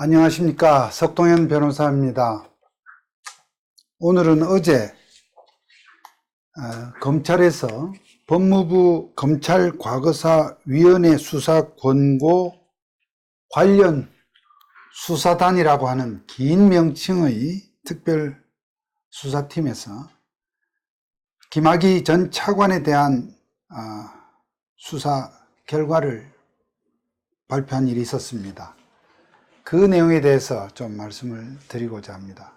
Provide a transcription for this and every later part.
안녕하십니까. 석동현 변호사입니다. 오늘은 어제 검찰에서 법무부 검찰과거사위원회 수사 권고 관련 수사단이라고 하는 긴 명칭의 특별수사팀에서 김학의 전 차관에 대한 수사 결과를 발표한 일이 있었습니다. 그 내용에 대해서 좀 말씀을 드리고자 합니다.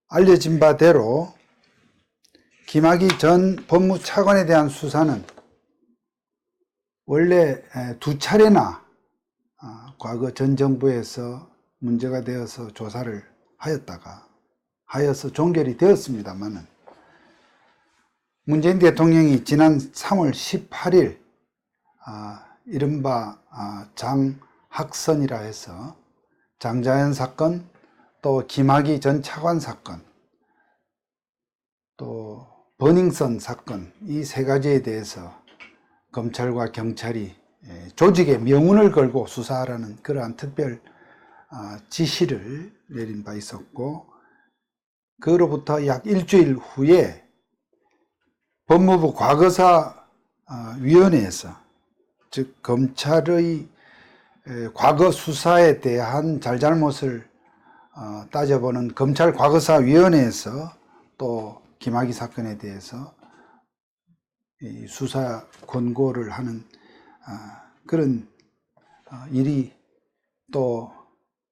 알려진 바대로 김학의 전 법무차관에 대한 수사는 원래 두 차례나 과거 전 정부에서 문제가 되어서 조사를 하여서 종결이 되었습니다만은 문재인 대통령이 지난 3월 18일 이른바 장학선이라 해서 장자연 사건, 또 김학의 전 차관 사건, 또 버닝썬 사건, 이 세 가지에 대해서 검찰과 경찰이 조직의 명운을 걸고 수사하라는 그러한 특별 지시를 내린 바 있었고, 그로부터 약 일주일 후에 법무부 과거사위원회에서, 즉 검찰의 과거 수사에 대한 잘잘못을 따져보는 검찰과거사위원회에서 또 김학의 사건에 대해서 수사 권고를 하는 그런 일이 또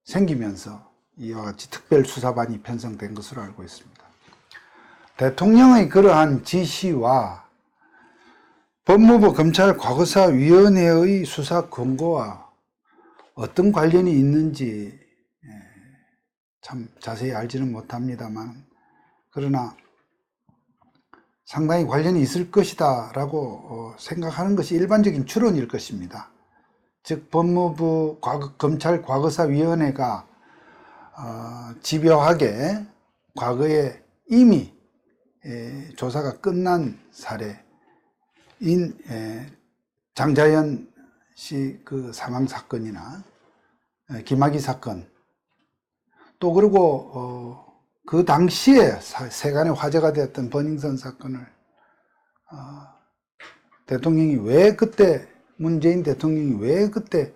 생기면서 이와 같이 특별수사반이 편성된 것으로 알고 있습니다. 대통령의 그러한 지시와 법무부 검찰과거사위원회의 수사 권고와 어떤 관련이 있는지 참 자세히 알지는 못합니다만, 그러나 상당히 관련이 있을 것이다 라고 생각하는 것이 일반적인 추론일 것입니다. 즉 법무부 검찰과거사위원회가 집요하게 과거에 이미 조사가 끝난 사례인 장자연 씨 그 사망 사건이나 김학의 사건, 또 그리고 그 당시에 세간의 화제가 되었던 버닝썬 사건을 문재인 대통령이 왜 그때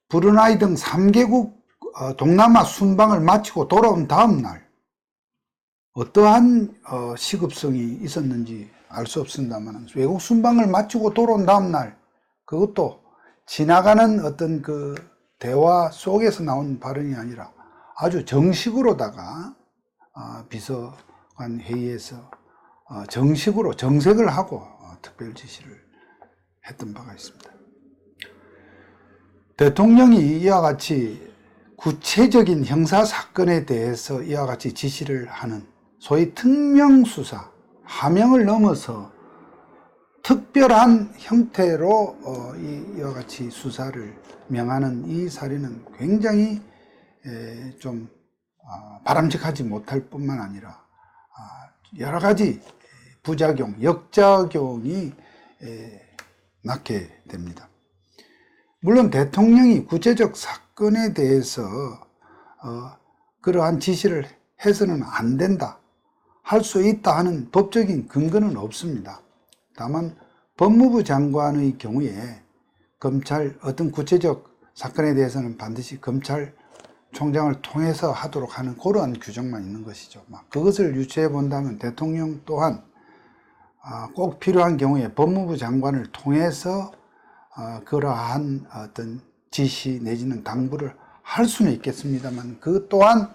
브루나이 등 3개국 동남아 순방을 마치고 돌아온 다음 날 어떠한 시급성이 있었는지 알 수 없습니다만, 외국 순방을 마치고 돌아온 다음 날, 그것도 지나가는 어떤 그 대화 속에서 나온 발언이 아니라 아주 정식으로다가 비서관 회의에서 정식으로 정색을 하고 특별 지시를 했던 바가 있습니다. 대통령이 이와 같이 구체적인 형사 사건에 대해서 이와 같이 지시를 하는 소위 특명수사, 하명을 넘어서 특별한 형태로 이와 같이 수사를 명하는 이 사례는 굉장히 좀 바람직하지 못할 뿐만 아니라 여러 가지 부작용, 역작용이 낳게 됩니다. 물론 대통령이 구체적 사건에 대해서 그러한 지시를 해서는 안 된다, 할 수 있다 하는 법적인 근거는 없습니다. 다만 법무부 장관의 경우에 어떤 구체적 사건에 대해서는 반드시 검찰총장을 통해서 하도록 하는 그러한 규정만 있는 것이죠. 그것을 유추해 본다면 대통령 또한 꼭 필요한 경우에 법무부 장관을 통해서 그러한 어떤 지시 내지는 당부를 할 수는 있겠습니다만, 그 또한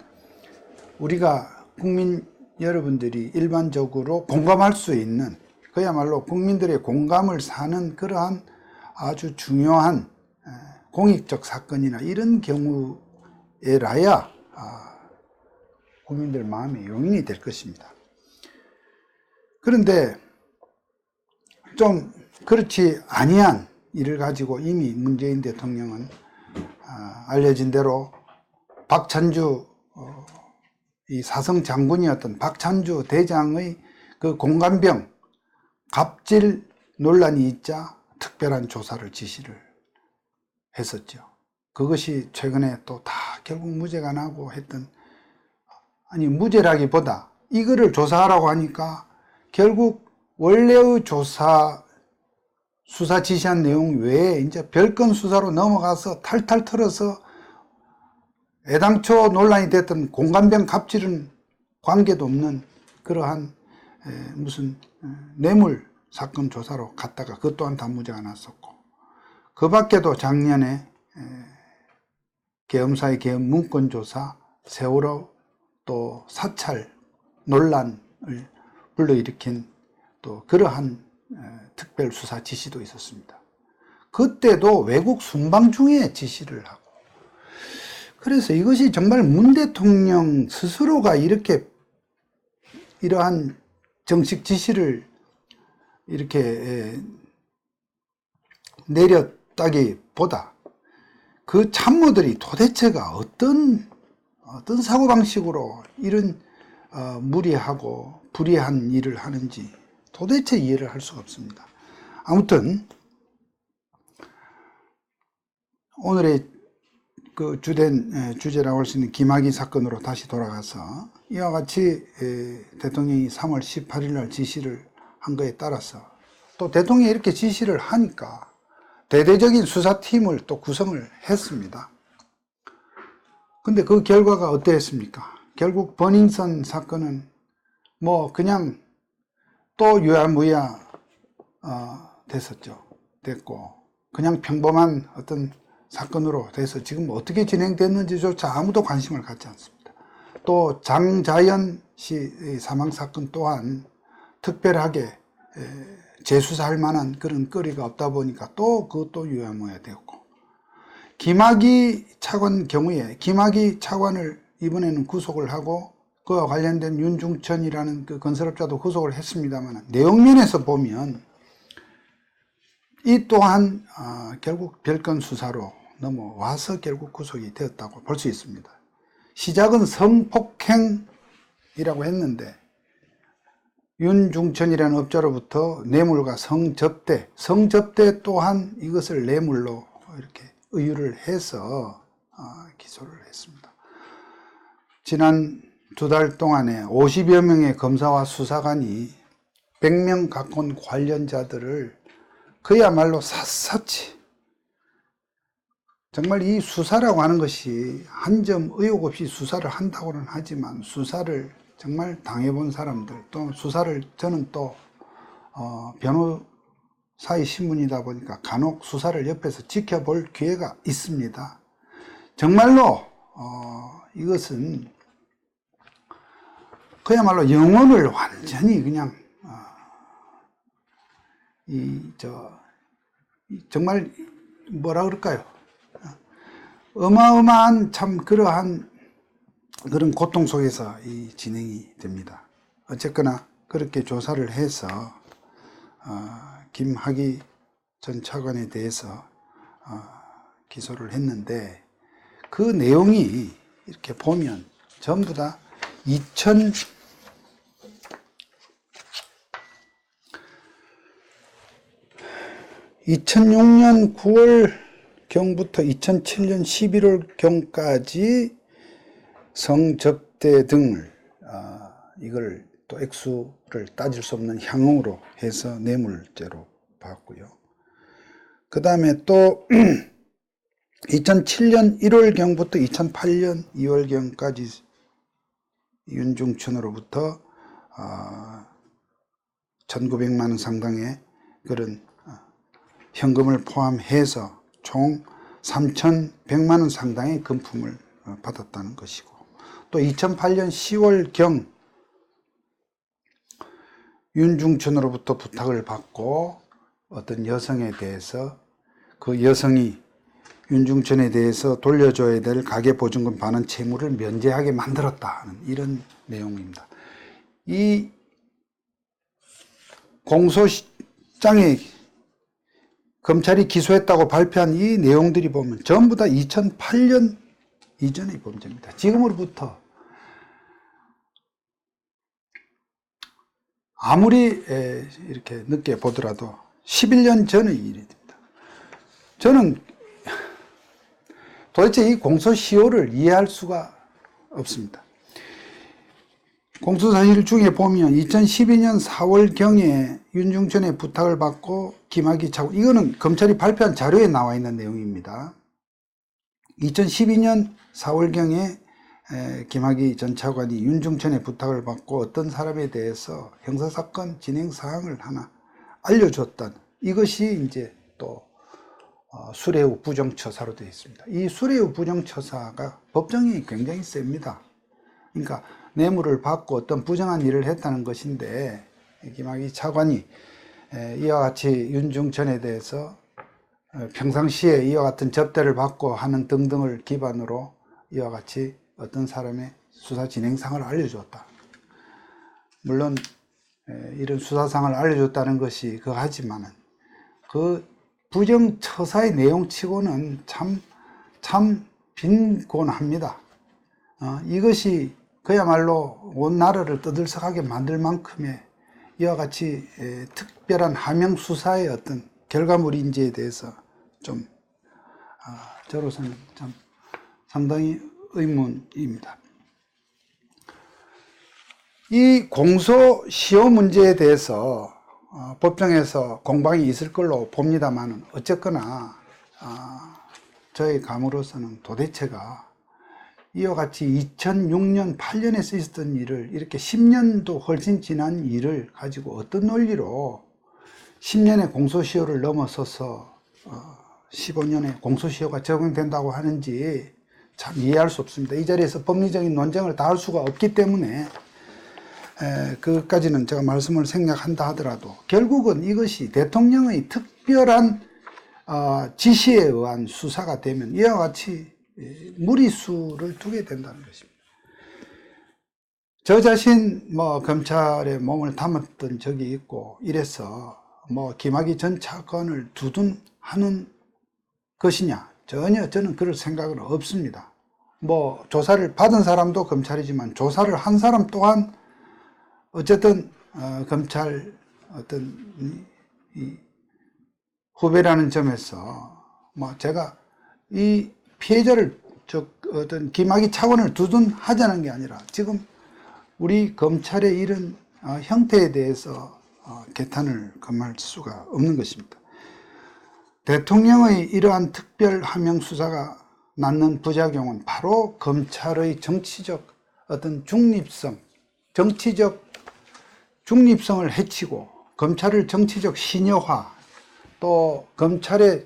우리가 국민 여러분들이 일반적으로 공감할 수 있는, 그야말로 국민들의 공감을 사는 그러한 아주 중요한 공익적 사건이나 이런 경우에라야 국민들 마음에 용인이 될 것입니다. 그런데 좀 그렇지 아니한 일을 가지고 이미 문재인 대통령은 알려진 대로 박찬주 이 사성 장군이었던 박찬주 대장의 그 공관병 갑질 논란이 있자 특별한 조사를 지시를 했었죠. 그것이 최근에 또 다 결국 무죄가 나고 했던, 아니 무죄라기보다 이거를 조사하라고 하니까 결국 원래의 수사 지시한 내용 외에 이제 별건 수사로 넘어가서 탈탈 털어서 애당초 논란이 됐던 공감병 갑질은 관계도 없는 그러한 무슨 뇌물 사건 조사로 갔다가 그것 또한 다 무죄가 났었고, 그 밖에도 작년에 계엄사의 계엄 문건조사, 세월호 또 사찰 논란을 불러일으킨 또 그러한 특별수사 지시도 있었습니다. 그때도 외국 순방 중에 지시를 하고, 그래서 이것이 정말 문 대통령 스스로가 이렇게 이러한 정식 지시를 이렇게 내렸다기보다 그 참모들이 도대체가 어떤 사고방식으로 이런 무리하고 불의한 일을 하는지 도대체 이해를 할 수가 없습니다. 아무튼 오늘의 그 주된 주제라고 할 수 있는 김학의 사건으로 다시 돌아가서 이와 같이 대통령이 3월 18일 날 지시를 한 거에 따라서 또 대통령이 이렇게 지시를 하니까 대대적인 수사팀을 또 구성을 했습니다. 근데 그 결과가 어땠습니까? 결국 버닝썬 사건은 뭐 그냥 또 유야무야 됐고 그냥 평범한 어떤 사건으로 돼서 지금 어떻게 진행됐는지조차 아무도 관심을 갖지 않습니다. 또 장자연 씨 사망 사건 또한 특별하게 재수사할 만한 그런 거리가 없다 보니까 또 그것도 유야무야 되었고, 김학의 차관 경우에 김학의 차관을 이번에는 구속을 하고 그와 관련된 윤중천이라는 그 건설업자도 구속을 했습니다만, 내용면에서 보면 이 또한 결국 별건 수사로 넘어와서 결국 구속이 되었다고 볼 수 있습니다. 시작은 성폭행이라고 했는데 윤중천이라는 업자로부터 뇌물과 성접대 또한 이것을 뇌물로 이렇게 의유를 해서 기소를 했습니다. 지난 2달 동안에 50여 명의 검사와 수사관이 100명 가까운 관련자들을 그야말로 샅샅이, 정말 이 수사라고 하는 것이 한 점 의혹 없이 수사를 한다고는 하지만 수사를 정말 당해본 사람들, 또 수사를 저는 또 변호사의 신분이다 보니까 간혹 수사를 옆에서 지켜볼 기회가 있습니다. 정말로 이것은 그야말로 영혼을 완전히 그냥 정말 뭐라 그럴까요? 어마어마한 참 그러한 그런 고통 속에서 이 진행이 됩니다. 어쨌거나 그렇게 조사를 해서 김학의 전 차관에 대해서 기소를 했는데, 그 내용이 이렇게 보면 전부 다 2006년 9월 경부터 2007년 11월 경까지 성접대 등을 이걸 또 액수를 따질 수 없는 향응으로 해서 뇌물죄로 봤고요. 그 다음에 또 2007년 1월경부터 2008년 2월경까지 윤중천으로부터 1900만 원 상당의 그런 현금을 포함해서 총 3100만 원 상당의 금품을 받았다는 것이고, 또 2008년 10월경 윤중천으로부터 부탁을 받고 어떤 여성에 대해서 그 여성이 윤중천에 대해서 돌려줘야 될 가계보증금 반환 채무를 면제하게 만들었다는 이런 내용입니다. 이 공소장에 검찰이 기소했다고 발표한 이 내용들이 보면 전부 다 2008년 이전의 범죄입니다. 지금으로부터 아무리 이렇게 늦게 보더라도 11년 전의 일입니다. 저는 도대체 이 공소시효를 이해할 수가 없습니다. 공소사실 중에 보면 2012년 4월경에 윤중천의 부탁을 받고 김학의 차관, 이거는 검찰이 발표한 자료에 나와 있는 내용입니다. 2012년 4월경에 김학의 전 차관이 윤중천의 부탁을 받고 어떤 사람에 대해서 형사사건 진행 사항을 하나 알려줬던, 이것이 이제 또 수뢰후 부정처사로 되어 있습니다. 이 수뢰후 부정처사가 법정이 굉장히 셉니다. 그러니까 뇌물을 받고 어떤 부정한 일을 했다는 것인데, 김학의 차관이 이와 같이 윤중천에 대해서 평상시에 이와 같은 접대를 받고 하는 등등을 기반으로 이와 같이 어떤 사람의 수사 진행상을 알려줬다. 물론 이런 수사상을 알려줬다는 것이 하지만은 그 부정처사의 내용치고는 참 빈곤합니다. 이것이 그야말로 온 나라를 떠들썩하게 만들 만큼의 이와 같이 특별한 하명 수사의 어떤 결과물인지에 대해서 좀 저로서는 참 상당히 의문입니다. 이 공소시효 문제에 대해서 법정에서 공방이 있을 걸로 봅니다만, 어쨌거나 저의 감으로서는 도대체가 이와 같이 2006년 8년에 있었던 일을, 이렇게 10년도 훨씬 지난 일을 가지고 어떤 논리로 10년의 공소시효를 넘어서서 15년의 공소시효가 적용된다고 하는지 참 이해할 수 없습니다. 이 자리에서 법리적인 논쟁을 다 할 수가 없기 때문에 그까지는 제가 말씀을 생략한다 하더라도, 결국은 이것이 대통령의 특별한 지시에 의한 수사가 되면 이와 같이 무리수를 두게 된다는 것입니다. 저 자신 검찰에 몸을 담았던 적이 있고 이래서 김학의 전 차관을 두둔하는 것이냐, 전혀 저는 그럴 생각은 없습니다. 조사를 받은 사람도 검찰이지만 조사를 한 사람 또한 어쨌든 검찰 어떤 이 후배라는 점에서 제가 이 피해자를 어떤 김학의 차관을 두둔하자는 게 아니라, 지금 우리 검찰의 이런 형태에 대해서 개탄을 금할 수가 없는 것입니다. 대통령의 이러한 특별 하명 수사가 낳는 부작용은 바로 검찰의 정치적 어떤 중립성, 정치적 중립성을 해치고 검찰을 정치적 신여화, 또 검찰을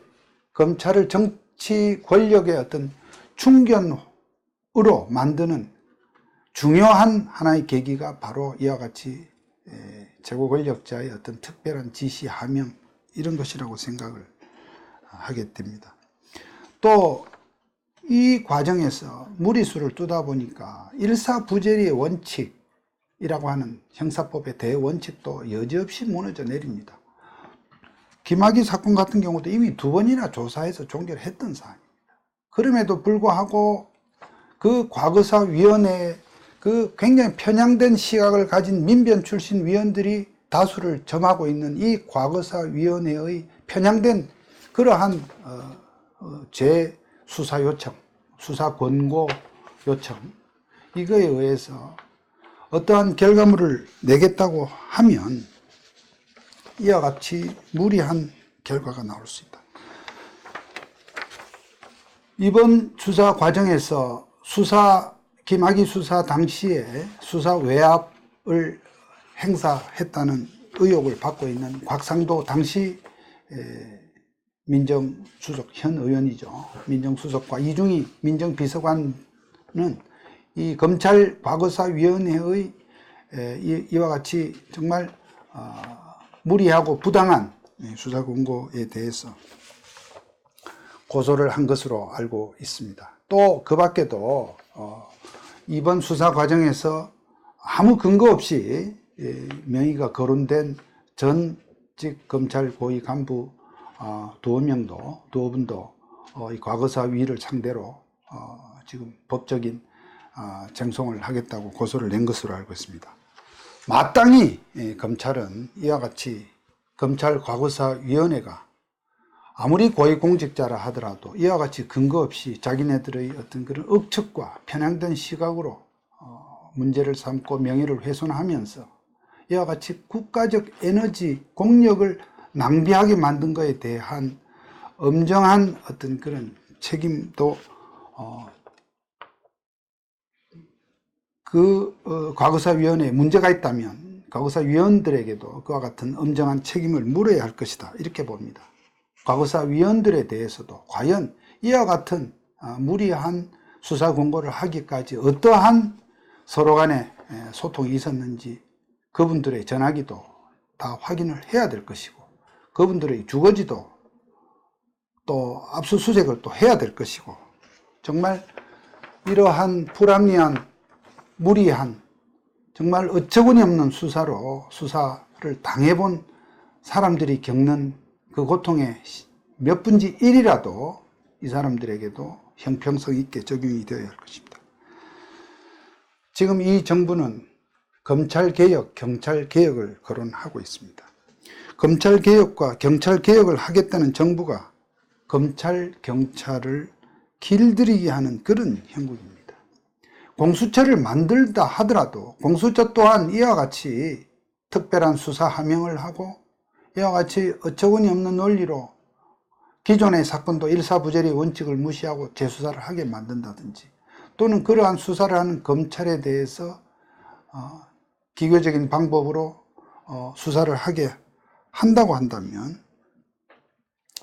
정치 권력의 어떤 충견으로 만드는 중요한 하나의 계기가 바로 이와 같이 최고 권력자의 어떤 특별한 지시, 하명, 이런 것이라고 생각을 하게 됩니다. 또 이 과정에서 무리수를 두다 보니까 일사부재리의 원칙이라고 하는 형사법의 대원칙도 여지없이 무너져 내립니다. 김학의 사건 같은 경우도 이미 2번이나 조사해서 종결했던 사안입니다. 그럼에도 불구하고 그 과거사위원회, 그 굉장히 편향된 시각을 가진 민변 출신 위원들이 다수를 점하고 있는 이 과거사위원회의 편향된 그러한 재수사 요청, 수사 권고 요청, 이거에 의해서 어떠한 결과물을 내겠다고 하면 이와 같이 무리한 결과가 나올 수 있다. 이번 수사 과정에서 김학의 수사 당시에 수사 외압을 행사했다는 의혹을 받고 있는 곽상도 당시 민정수석, 현 의원이죠. 민정수석과 이중희 민정비서관은 이 검찰 과거사위원회의 이와 같이 정말 무리하고 부당한 수사 권고에 대해서 고소를 한 것으로 알고 있습니다. 또 그 밖에도 이번 수사 과정에서 아무 근거 없이 명의가 거론된 전직 검찰 고위 간부 두어 분도 이 과거사위를 상대로 지금 법적인 쟁송을 하겠다고 고소를 낸 것으로 알고 있습니다. 마땅히 검찰은 이와 같이 검찰 과거사위원회가 아무리 고위공직자라 하더라도 이와 같이 근거 없이 자기네들의 어떤 그런 억측과 편향된 시각으로 문제를 삼고 명예를 훼손하면서 이와 같이 국가적 에너지 공력을 낭비하게 만든 것에 대한 엄정한 어떤 그런 책임도 과거사위원회에 문제가 있다면 과거사위원들에게도 그와 같은 엄정한 책임을 물어야 할 것이다, 이렇게 봅니다. 과거사위원들에 대해서도 과연 이와 같은 무리한 수사 권고를 하기까지 어떠한 서로 간에 소통이 있었는지 그분들의 전화기도 다 확인을 해야 될 것이고, 그분들의 주거지도 또 압수수색을 또 해야 될 것이고, 정말 이러한 불합리한 무리한 정말 어처구니 없는 수사를 당해본 사람들이 겪는 그 고통의 몇 분지 1이라도 이 사람들에게도 형평성 있게 적용이 되어야 할 것입니다. 지금 이 정부는 검찰개혁, 경찰개혁을 거론하고 있습니다. 검찰개혁과 경찰개혁을 하겠다는 정부가 검찰, 경찰을 길들이게 하는 그런 형국입니다. 공수처를 만들다 하더라도 공수처 또한 이와 같이 특별한 수사 하명을 하고 이와 같이 어처구니 없는 논리로 기존의 사건도 일사부재리 원칙을 무시하고 재수사를 하게 만든다든지, 또는 그러한 수사를 하는 검찰에 대해서 기교적인 방법으로 수사를 하게 한다고 한다면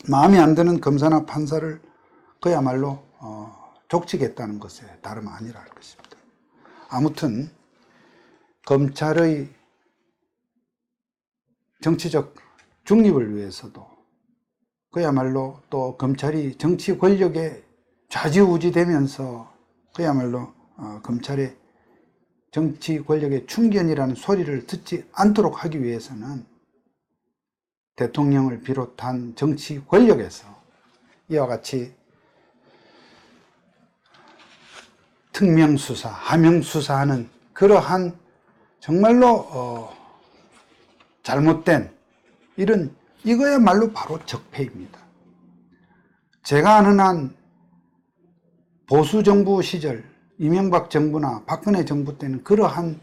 마음에 안 드는 검사나 판사를 그야말로 족치겠다는 것에 다름 아니라 할 것입니다. 아무튼 검찰의 정치적 중립을 위해서도 그야말로 또 검찰이 정치 권력에 좌지우지되면서 그야말로 검찰의 정치 권력의 충견이라는 소리를 듣지 않도록 하기 위해서는 대통령을 비롯한 정치 권력에서 이와 같이 특명수사, 하명수사하는 그러한 정말로 잘못된 이거야말로 바로 적폐입니다. 제가 아는 한 보수정부 시절 이명박 정부나 박근혜 정부 때는 그러한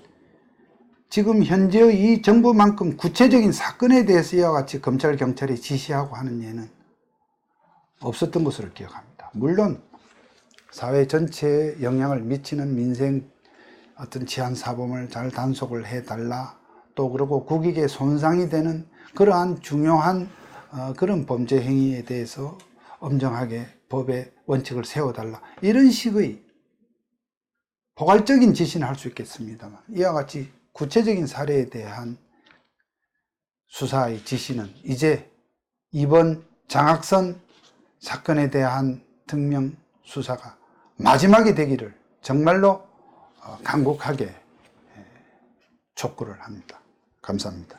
지금 현재의 이 정부만큼 구체적인 사건에 대해서 이와 같이 검찰, 경찰이 지시하고 하는 예는 없었던 것으로 기억합니다. 물론 사회 전체에 영향을 미치는 민생 어떤 치안사범을 잘 단속을 해달라, 또 그리고 국익에 손상이 되는 그러한 중요한 그런 범죄 행위에 대해서 엄정하게 법의 원칙을 세워달라, 이런 식의 포괄적인 지시는 할 수 있겠습니다만 이와 같이 구체적인 사례에 대한 수사의 지시는 이제 이번 장학선 사건에 대한 특명 수사가 마지막이 되기를 정말로 간곡하게 촉구를 합니다. 감사합니다.